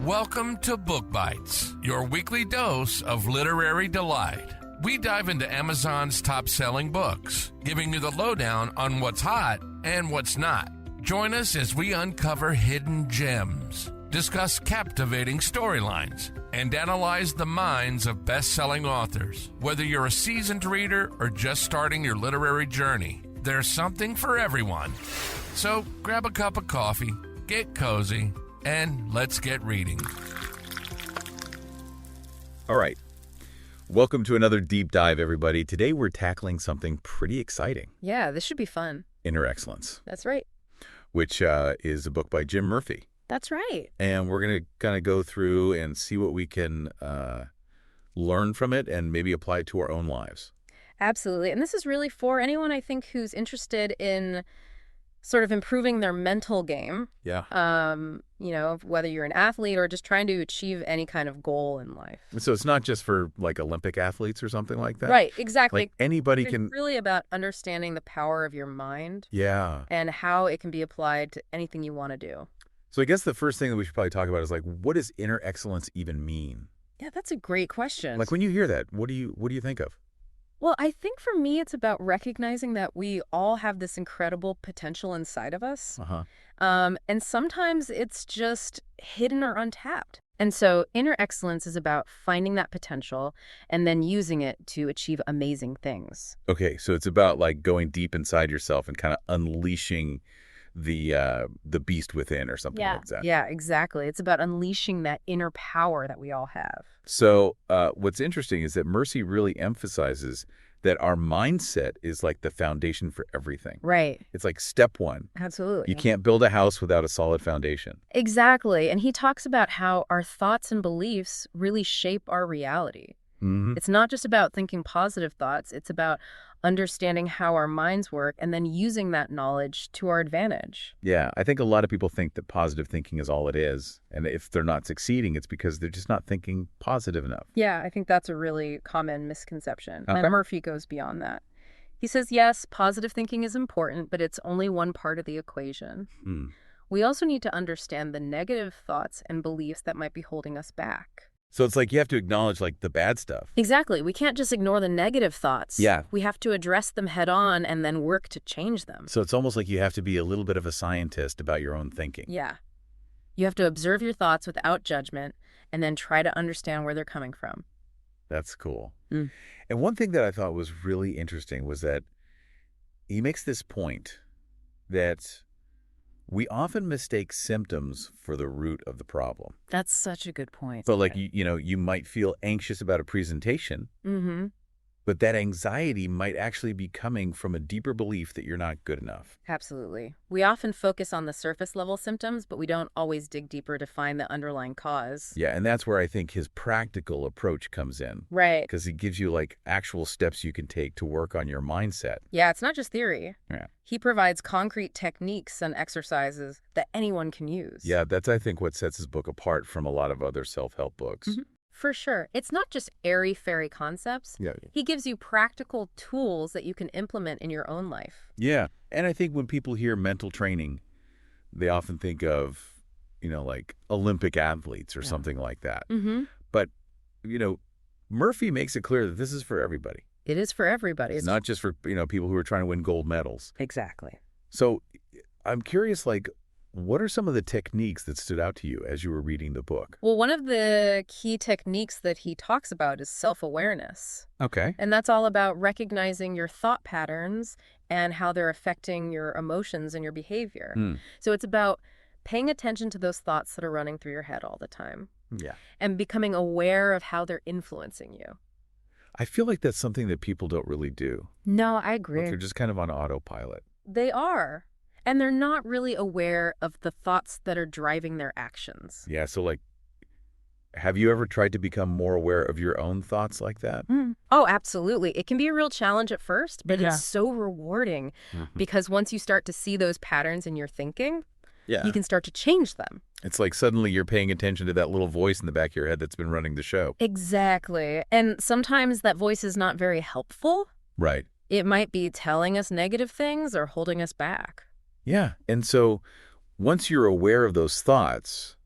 Welcome to Book Bites, your weekly dose of literary delight. We dive into Amazon's top-selling books, giving you the lowdown on what's hot and what's not. Join us as we uncover hidden gems, discuss captivating storylines, and analyze the minds of best-selling authors. Whether you're a seasoned reader or just starting your literary journey, there's something for everyone. So grab a cup of coffee, get cozy, and let's get reading. All right. Welcome to another deep dive, everybody. Today we're tackling something pretty exciting. Yeah, this should be fun. Inner Excellence. That's right. Which is a book by Jim Murphy. That's right. And we're going to kind of go through and see what we can learn from it and maybe apply it to our own lives. Absolutely. And this is really for anyone, I think, who's interested in sort of improving their mental game. Yeah. Whether you're an athlete or just trying to achieve any kind of goal in life. So it's not just for like Olympic athletes or something like that? Right, exactly. Like anybody it's really about understanding the power of your mind. Yeah. And how it can be applied to anything you want to do. So I guess the first thing that we should probably talk about is like, what does inner excellence even mean? Yeah, that's a great question. Like when you hear that, what do you think of? Well, I think for me, it's about recognizing that we all have this incredible potential inside of us. Uh-huh. And sometimes it's just hidden or untapped. And so inner excellence is about finding that potential and then using it to achieve amazing things. Okay, so it's about like going deep inside yourself and kind of unleashing the beast within or something like that. Yeah, exactly. It's about unleashing that inner power that we all have. So what's interesting is that Mercy really emphasizes that our mindset is like the foundation for everything. Right. It's like step one. Absolutely. You can't build a house without a solid foundation. Exactly. And he talks about how our thoughts and beliefs really shape our reality. Mm-hmm. It's not just about thinking positive thoughts. It's about understanding how our minds work and then using that knowledge to our advantage. Yeah, I think a lot of people think that positive thinking is all it is. And if they're not succeeding, it's because they're just not thinking positive enough. Yeah, I think that's a really common misconception. Okay. And Murphy goes beyond that. He says, yes, positive thinking is important, but it's only one part of the equation. We also need to understand the negative thoughts and beliefs that might be holding us back. So it's like you have to acknowledge like the bad stuff. Exactly. We can't just ignore the negative thoughts. Yeah. We have to address them head on and then work to change them. So it's almost like you have to be a little bit of a scientist about your own thinking. Yeah. You have to observe your thoughts without judgment and then try to understand where they're coming from. That's cool. And one thing that I thought was really interesting was that he makes this point that we often mistake symptoms for the root of the problem. That's such a good point. So like, you might feel anxious about a presentation, but that anxiety might actually be coming from a deeper belief that you're not good enough. Absolutely. We often focus on the surface level symptoms, but we don't always dig deeper to find the underlying cause. Yeah, and that's where I think his practical approach comes in. Right. Because he gives you like actual steps you can take to work on your mindset. Yeah, it's not just theory. Yeah. He provides concrete techniques and exercises that anyone can use. Yeah, that's, I think, what sets his book apart from a lot of other self-help books. For sure. It's not just airy-fairy concepts. Yeah. He gives you practical tools that you can implement in your own life. Yeah. And I think when people hear mental training, they often think of, like Olympic athletes or something like that. But, Murphy makes it clear that this is for everybody. It is for everybody. It's not just for, people who are trying to win gold medals. Exactly. So I'm curious, like, what are some of the techniques that stood out to you as you were reading the book? Well, one of the key techniques that he talks about is self-awareness. Okay. And that's all about recognizing your thought patterns and how they're affecting your emotions and your behavior. So it's about paying attention to those thoughts that are running through your head all the time. Yeah. And becoming aware of how they're influencing you. I feel like that's something that people don't really do. No, I agree. Like they're just kind of on autopilot. They are. And they're not really aware of the thoughts that are driving their actions. Yeah, so like, have you ever tried to become more aware of your own thoughts like that? Oh, absolutely. It can be a real challenge at first, but it's so rewarding because once you start to see those patterns in your thinking, you can start to change them. It's like suddenly you're paying attention to that little voice in the back of your head that's been running the show. Exactly. And sometimes that voice is not very helpful. Right. It might be telling us negative things or holding us back. Yeah. And so once you're aware of those thoughts,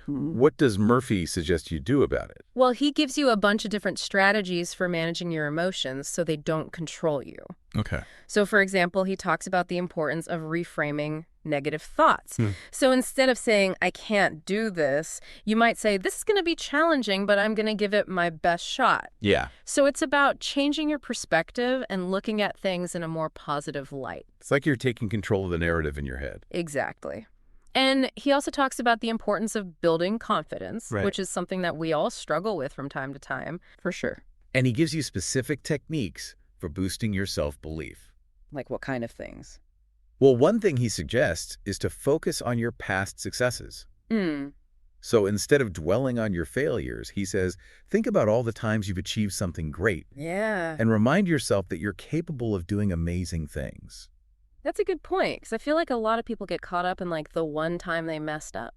What does Murphy suggest you do about it? Well, he gives you a bunch of different strategies for managing your emotions so they don't control you. Okay. So, for example, he talks about the importance of reframing negative thoughts. So instead of saying, I can't do this, you might say, this is going to be challenging, but I'm going to give it my best shot. Yeah. So it's about changing your perspective and looking at things in a more positive light. It's like you're taking control of the narrative in your head. Exactly. And he also talks about the importance of building confidence, which is something that we all struggle with from time to time, for sure. And he gives you specific techniques for boosting your self-belief. Like what kind of things? Well, one thing he suggests is to focus on your past successes. So instead of dwelling on your failures, he says, think about all the times you've achieved something great. Yeah. And remind yourself that you're capable of doing amazing things. That's a good point, because I feel like a lot of people get caught up in like the one time they messed up.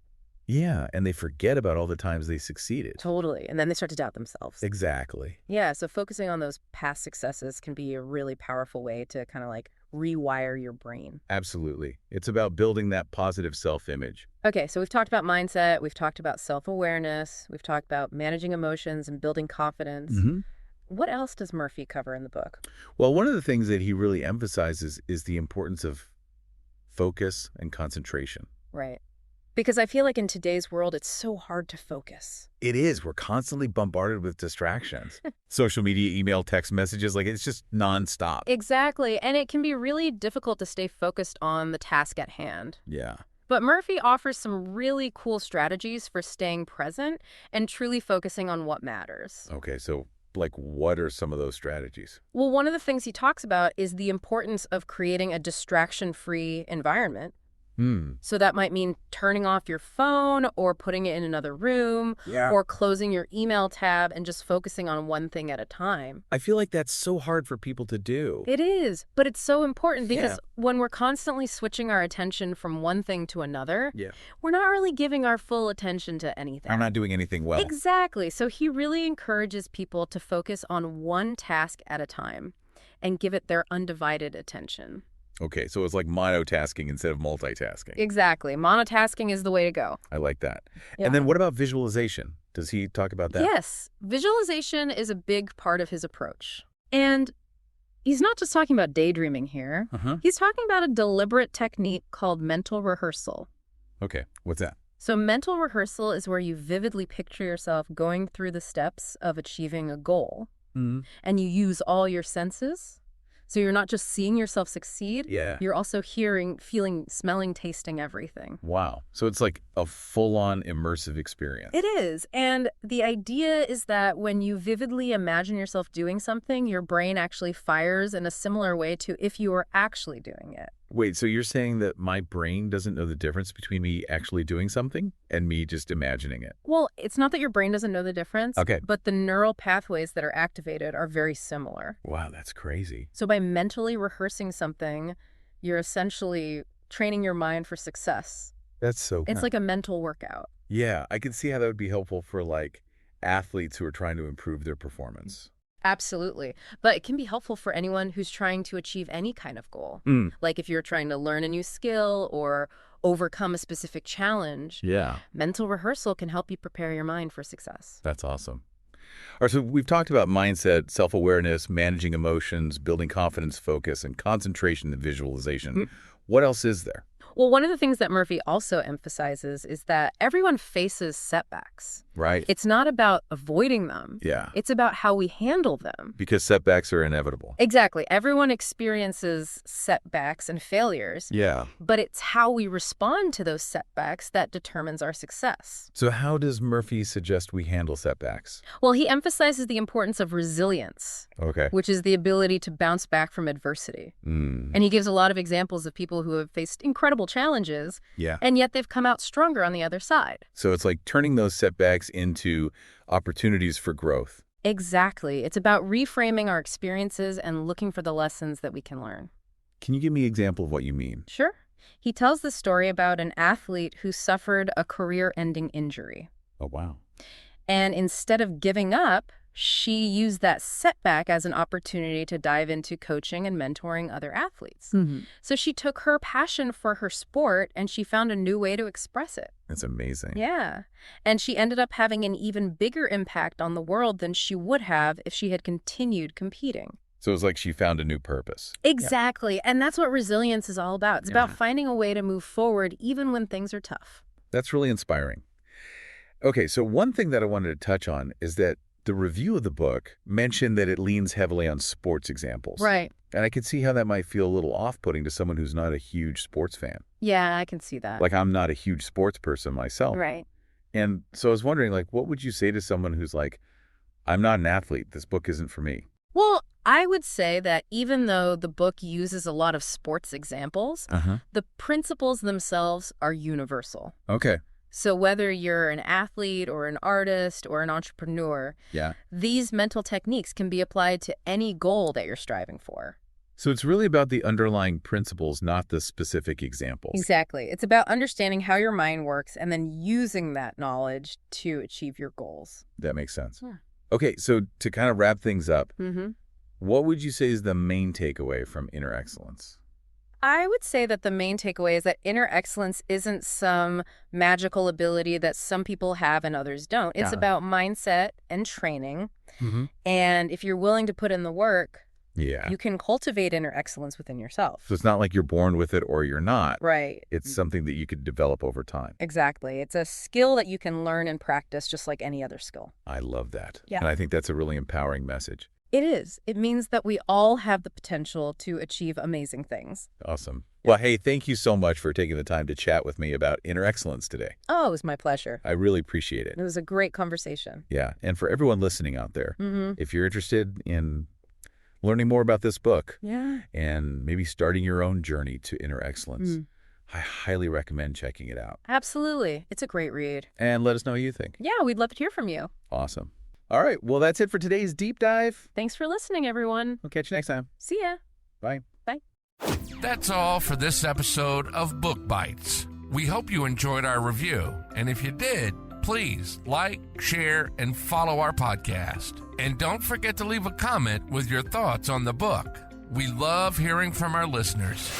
Yeah, and they forget about all the times they succeeded. Totally. And then they start to doubt themselves. Exactly. Yeah, so focusing on those past successes can be a really powerful way to kind of like rewire your brain. Absolutely. It's about building that positive self-image. Okay, so we've talked about mindset, we've talked about self-awareness, we've talked about managing emotions and building confidence. What else does Murphy cover in the book? Well, one of the things that he really emphasizes is the importance of focus and concentration. Right. Because I feel like in today's world, it's so hard to focus. It is. We're constantly bombarded with distractions. Social media, email, text messages, like it's just nonstop. Exactly. And it can be really difficult to stay focused on the task at hand. Yeah. But Murphy offers some really cool strategies for staying present and truly focusing on what matters. Okay, so like what are some of those strategies? Well, one of the things he talks about is the importance of creating a distraction-free environment. So that might mean turning off your phone or putting it in another room or closing your email tab and just focusing on one thing at a time. I feel like that's so hard for people to do. It is, but it's so important because when we're constantly switching our attention from one thing to another, we're not really giving our full attention to anything. I'm not doing anything well. Exactly. So he really encourages people to focus on one task at a time and give it their undivided attention. Okay, so it's like monotasking instead of multitasking. Exactly. Monotasking is the way to go. I like that. And then what about visualization? Does he talk about that? Yes. Visualization is a big part of his approach. And he's not just talking about daydreaming here. He's talking about a deliberate technique called mental rehearsal. Okay, what's that? So mental rehearsal is where you vividly picture yourself going through the steps of achieving a goal. And you use all your senses. So you're not just seeing yourself succeed, you're also hearing, feeling, smelling, tasting everything. Wow. So it's like a full-on immersive experience. It is. And the idea is that when you vividly imagine yourself doing something, your brain actually fires in a similar way to if you were actually doing it. Wait, so you're saying that my brain doesn't know the difference between me actually doing something and me just imagining it? Well, it's not that your brain doesn't know the difference, but the neural pathways that are activated are very similar. Wow, that's crazy. So by mentally rehearsing something, you're essentially training your mind for success. That's so It's like a mental workout. Yeah, I can see how that would be helpful for like athletes who are trying to improve their performance. Absolutely. But it can be helpful for anyone who's trying to achieve any kind of goal. Like if you're trying to learn a new skill or overcome a specific challenge. Mental rehearsal can help you prepare your mind for success. That's awesome. All right, so we've talked about mindset, self-awareness, managing emotions, building confidence, focus, and concentration and visualization. What else is there? Well, one of the things that Murphy also emphasizes is that everyone faces setbacks. Right. It's not about avoiding them. It's about how we handle them. Because setbacks are inevitable. Exactly. Everyone experiences setbacks and failures. But it's how we respond to those setbacks that determines our success. So how does Murphy suggest we handle setbacks? Well, he emphasizes the importance of resilience, which is the ability to bounce back from adversity. And he gives a lot of examples of people who have faced incredible challenges, and yet they've come out stronger on the other side. So it's like turning those setbacks into opportunities for growth. Exactly. It's about reframing our experiences and looking for the lessons that we can learn. Can you give me an example of what you mean? Sure. He tells the story about an athlete who suffered a career-ending injury. Oh, wow. And instead of giving up, she used that setback as an opportunity to dive into coaching and mentoring other athletes. So she took her passion for her sport and she found a new way to express it. That's amazing. Yeah. And she ended up having an even bigger impact on the world than she would have if she had continued competing. So it's like she found a new purpose. Exactly. Yeah. And that's what resilience is all about. It's about finding a way to move forward even when things are tough. That's really inspiring. Okay, so one thing that I wanted to touch on is that the review of the book mentioned that it leans heavily on sports examples. Right. And I could see how that might feel a little off-putting to someone who's not a huge sports fan. Yeah, I can see that. Like, I'm not a huge sports person myself. Right. And so I was wondering, like, what would you say to someone who's like, I'm not an athlete, this book isn't for me? Well, I would say that even though the book uses a lot of sports examples, the principles themselves are universal. Okay. So whether you're an athlete or an artist or an entrepreneur, these mental techniques can be applied to any goal that you're striving for. So it's really about the underlying principles, not the specific examples. Exactly. It's about understanding how your mind works and then using that knowledge to achieve your goals. That makes sense. Yeah. Okay, so to kind of wrap things up, what would you say is the main takeaway from Inner Excellence? I would say that the main takeaway is that inner excellence isn't some magical ability that some people have and others don't. It's about mindset and training. And if you're willing to put in the work, you can cultivate inner excellence within yourself. So it's not like you're born with it or you're not. Right. It's something that you could develop over time. Exactly. It's a skill that you can learn and practice just like any other skill. I love that. Yeah. And I think that's a really empowering message. It is. It means that we all have the potential to achieve amazing things. Awesome. Well, hey, thank you so much for taking the time to chat with me about Inner Excellence today. Oh, it was my pleasure. I really appreciate it. It was a great conversation. Yeah. And for everyone listening out there, if you're interested in learning more about this book and maybe starting your own journey to Inner Excellence, I highly recommend checking it out. Absolutely. It's a great read. And let us know what you think. Yeah, we'd love to hear from you. Awesome. All right. Well, that's it for today's deep dive. Thanks for listening, everyone. We'll catch you next time. See ya. Bye. Bye. That's all for this episode of Book Bites. We hope you enjoyed our review. And if you did, please like, share, and follow our podcast. And don't forget to leave a comment with your thoughts on the book. We love hearing from our listeners.